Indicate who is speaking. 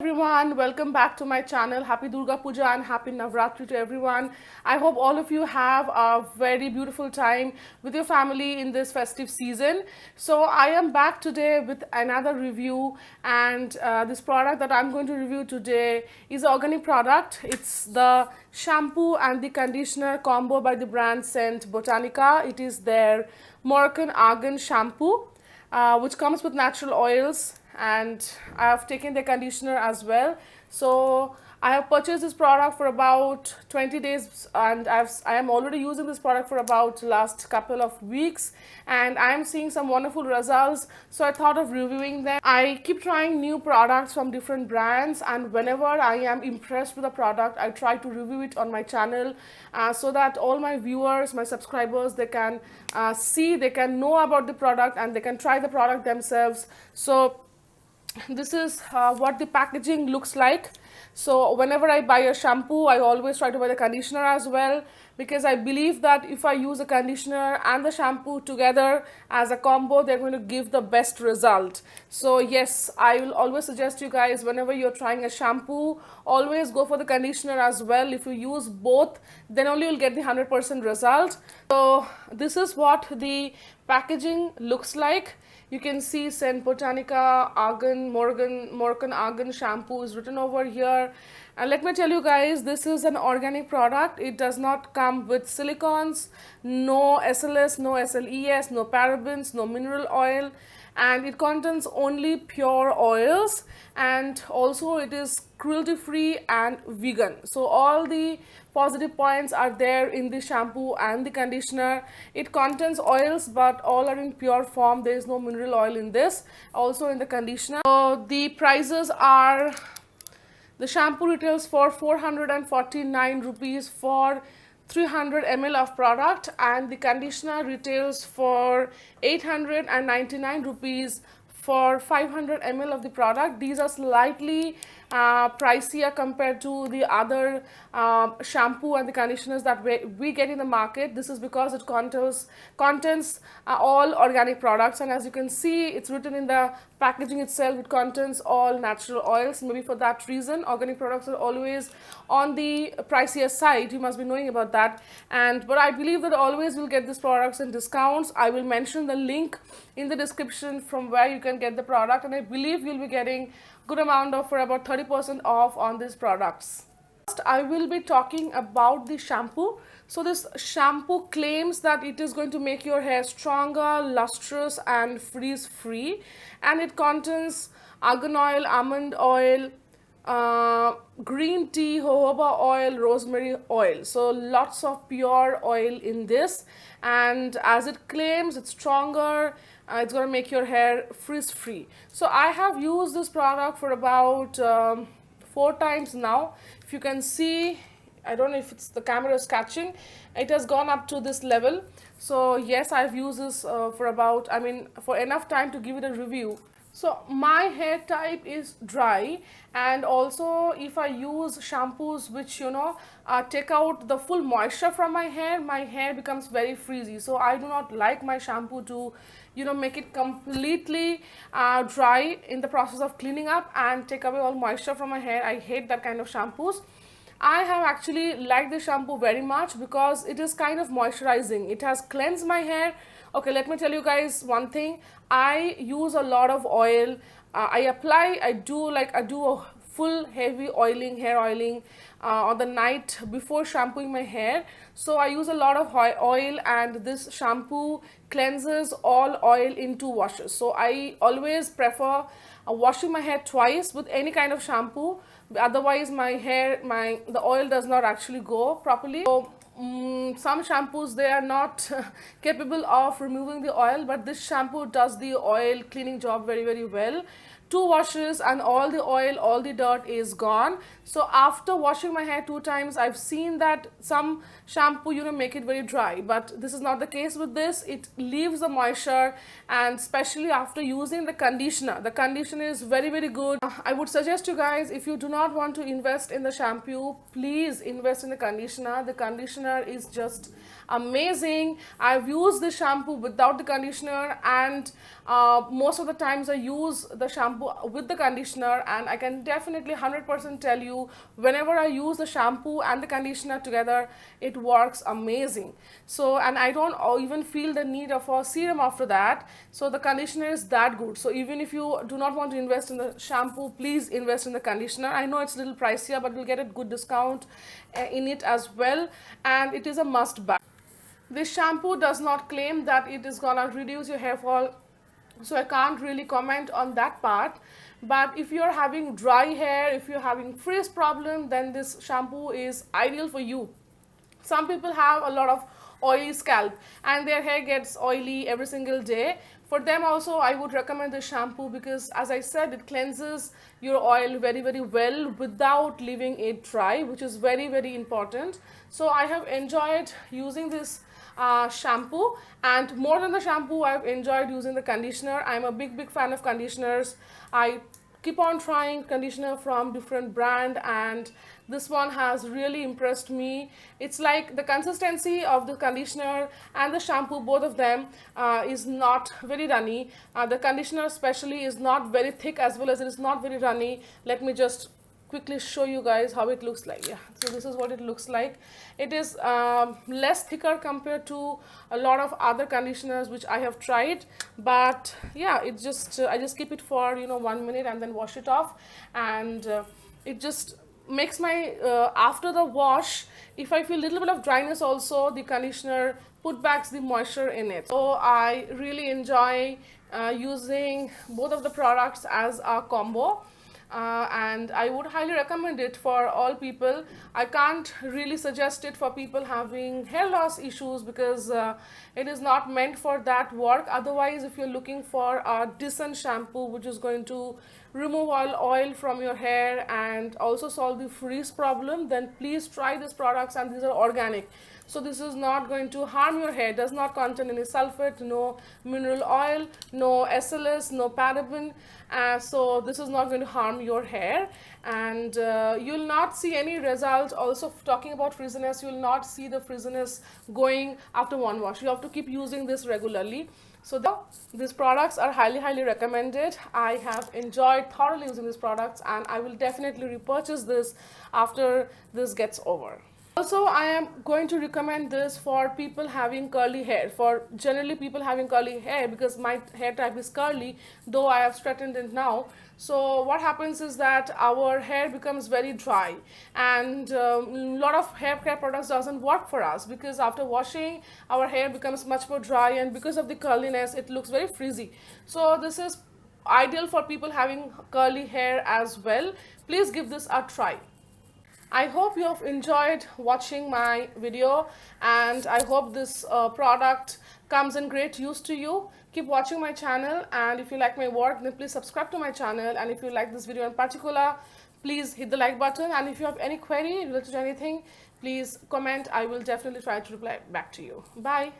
Speaker 1: Everyone, welcome back to my channel. Happy Durga Puja and happy Navratri to everyone. I hope all of you have a very beautiful time with your family in this festive season. So I am back today with another review, and this product that I'm going to review today is an organic product. It's the shampoo and the conditioner combo by the brand Scent Botanica. It is their Moroccan Argan shampoo, which comes with natural oils, and I have taken the conditioner as well. So I have purchased this product for about 20 days, and I am already using this product for about last couple of weeks, and I am seeing some wonderful results. So I thought of reviewing them. I keep trying new products from different brands, and whenever I am impressed with a product, I try to review it on my channel, so that all my viewers, my subscribers, they can they can know about the product and they can try the product themselves. So this is what the packaging looks like. So whenever I buy a shampoo, I always try to buy the conditioner as well, because I believe that if I use a conditioner and the shampoo together as a combo, they're going to give the best result. So yes, I will always suggest you guys, whenever you're trying a shampoo, always go for the conditioner as well. If you use both, then only you'll get the 100% result. So this is what the packaging looks like. You can see Scent Botanica Argan Moroccan Argan shampoo is written over here. And let me tell you guys, this is an organic product. It does not come with silicons, no SLS, no SLES, no parabens, no mineral oil, and it contains only pure oils, and also it is cruelty free and vegan. So all the positive points are there in the shampoo and the conditioner. It contains oils, but all are in pure form. There is no mineral oil in this, also in the conditioner. So the prices are, the shampoo retails for 449 rupees for 300 ml of product, and the conditioner retails for 899 rupees for 500 ml of the product. These are slightly pricier compared to the other shampoo and the conditioners that we get in the market. This is because it contains all organic products, and as you can see, it's written in the packaging itself, it contains all natural oils. Maybe for that reason, organic products are always on the pricier side. You must be knowing about that. But I believe that always will get these products in discounts. I will mention the link in the description from where you can get the product, and I believe you'll be getting good amount of, for about 30% off on these products. First, I will be talking about the shampoo. So this shampoo claims that it is going to make your hair stronger, lustrous and frizz free, and it contains argan oil, almond oil, green tea, jojoba oil, rosemary oil. So lots of pure oil in this, and as it claims, it's stronger, it's going to make your hair frizz free. So I have used this product for about 4 times now. If you can see, I don't know if it's the camera is catching, it has gone up to this level. So yes, I've used this for about, for enough time to give it a review. So my hair type is dry, and also if I use shampoos which take out the full moisture from my hair becomes very frizzy. So I do not like my shampoo to make it completely dry in the process of cleaning up and take away all moisture from my hair. I hate that kind of shampoos. I have actually liked the shampoo very much because it is kind of moisturizing. It has cleansed my hair. Okay, let me tell you guys one thing. I use a lot of oil. I do a full heavy hair oiling on the night before shampooing my hair. So I use a lot of oil, and this shampoo cleanses all oil in 2 washes. So I always prefer washing my hair twice with any kind of shampoo. Otherwise the oil does not actually go properly. So some shampoos, they are not capable of removing the oil, but this shampoo does the oil cleaning job very, very well. 2 washes and all the oil, all the dirt is gone. So after washing my hair 2 times, I've seen that some shampoo make it very dry, but this is not the case with this. It leaves the moisture, and especially after using the conditioner is very, very good. I would suggest you guys, if you do not want to invest in the shampoo, please invest in the conditioner. The conditioner is just amazing. I've used the shampoo without the conditioner, and most of the times I use the shampoo shampoo with the conditioner, and I can definitely 100% tell you, whenever I use the shampoo and the conditioner together, it works amazing. So, and I don't even feel the need of a serum after that. So the conditioner is that good. So even if you do not want to invest in the shampoo, please invest in the conditioner. I know it's a little pricier, but you'll get a good discount in it as well, and it is a must buy. This shampoo does not claim that it is gonna reduce your hair fall, so I can't really comment on that part. But if you're having dry hair, if you're having frizz problem, then this shampoo is ideal for you. Some people have a lot of oily scalp and their hair gets oily every single day. For them also, I would recommend this shampoo, because as I said, it cleanses your oil very well without leaving it dry, which is very important. So I have enjoyed using this shampoo, and more than the shampoo, I've enjoyed using the conditioner. I'm a big fan of conditioners. I keep on trying conditioner from different brand, and this one has really impressed me. It's like the consistency of the conditioner and the shampoo, both of them is not very runny. The conditioner especially is not very thick, as well as it is not very runny. Let me just quickly show you guys how it looks like. Yeah, so this is what it looks like. It is less thicker compared to a lot of other conditioners which I have tried, but yeah, it just I just keep it for 1 minute and then wash it off, and it just makes my after the wash, if I feel a little bit of dryness also, the conditioner put back the moisture in it. So I really enjoy using both of the products as a combo. And I would highly recommend it for all people. I can't really suggest it for people having hair loss issues, because it is not meant for that work. Otherwise, if you're looking for a decent shampoo which is going to remove all oil from your hair and also solve the frizz problem, then please try these products, and these are organic. So this is not going to harm your hair, does not contain any sulfate, no mineral oil, no SLS, no paraben. So this is not going to harm your hair, and you'll not see any result. Also, talking about frizziness, you'll not see the frizziness going after one wash. You have to keep using this regularly. So these products are highly recommended. I have enjoyed thoroughly using these products, and I will definitely repurchase this after this gets over. Also, I am going to recommend this for people having curly hair, for generally people having curly hair, because my hair type is curly, though I have straightened it now. So what happens is that our hair becomes very dry, and a lot of hair care products doesn't work for us, because after washing our hair becomes much more dry, and because of the curliness it looks very frizzy. So this is ideal for people having curly hair as well. Please give this a try. I hope you have enjoyed watching my video, and I hope this product comes in great use to you. Keep watching my channel, and if you like my work, then please subscribe to my channel, and if you like this video in particular, please hit the like button, and if you have any query related to anything, please comment. I will definitely try to reply back to you. Bye.